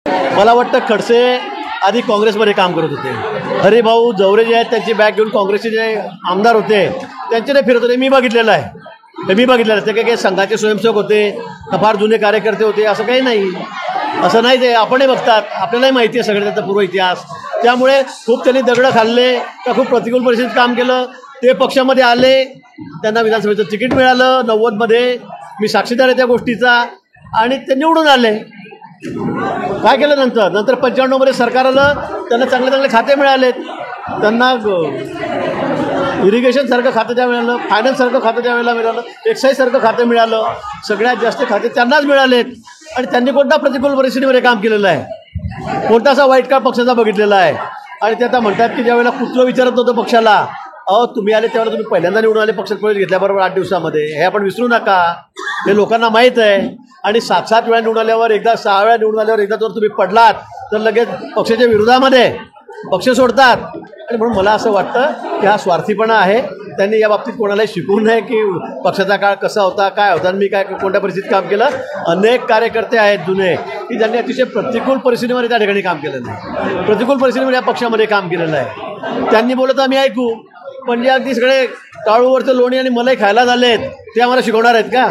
मला वाटतं खडसे आधी काँग्रेसमध्ये काम करत होते. हरिभाऊ जवरे जे आहेत त्यांची बॅग घेऊन काँग्रेसचे जे आमदार होते त्यांचे ते फिरत होते. मी बघितलेलं आहे. ते काही संघाचे स्वयंसेवक होते का फार जुने कार्यकर्ते होते असं काही नाही. असं नाही ते आपणही बघतात, आपल्यालाही माहिती आहे सगळं त्याचा पूर्व इतिहास. त्यामुळे खूप त्यांनी दगडं खाल्ले का खूप प्रतिकूल परिस्थितीत काम केलं. ते पक्षामध्ये आले, त्यांना विधानसभेचं तिकीट मिळालं 90मध्ये. मी साक्षीदार आहे त्या गोष्टीचा. आणि ते निवडून आले. काय केलं नंतर 95मध्ये सरकार आलं, त्यांना चांगले खाते मिळालेत. त्यांना इरिगेशनसारखं खातं त्या मिळालं, फायनान्ससारखं खातं त्यावेळेला मिळालं, एक्साईजसारखं खातं मिळालं. सगळ्यात जास्त खाते त्यांनाच मिळालेत. आणि त्यांनी कोणत्या प्रतिकूल परिस्थितीमध्ये काम केलेलं आहे, कोणता असा वाईट काळ पक्षाचा बघितलेला आहे. आणि ते आता म्हणतात की ज्यावेळेला कुठलं विचारत नव्हतं पक्षाला, तुम्ही आले त्यावेळेला तुम्ही पहिल्यांदा निवडून आले पक्षात प्रवेश घेतल्याबरोबर 8 दिवसामध्ये. हे आपण विसरू नका, हे लोकांना माहीत आहे. आणि 7 वेळा निवडून आल्यावर, एकदा 6 वेळा निवडून आल्यावर एकदा जर तुम्ही पडलात तर लगेच पक्षाच्या विरोधामध्ये पक्ष सोडतात. आणि म्हणून मला असं वाटतं की हा स्वार्थीपणा आहे. त्यांनी या बाबतीत कोणालाही शिकवू नये की पक्षाचा काळ कसा होता, काय होता, मी काय कोणत्या परिस्थितीत काम केलं. अनेक कार्यकर्ते आहेत जुने की ज्यांनी अतिशय प्रतिकूल परिस्थितीमध्ये त्या ठिकाणी काम केलं नाही, प्रतिकूल परिस्थितीमध्ये या पक्षामध्ये काम केलेलं आहे. त्यांनी बोलत आम्ही ऐकू, पण जे अगदी सगळे टाळूवरचं लोणी आणि मलाई खायला झालेत ते आम्हाला शिकवणार आहेत का?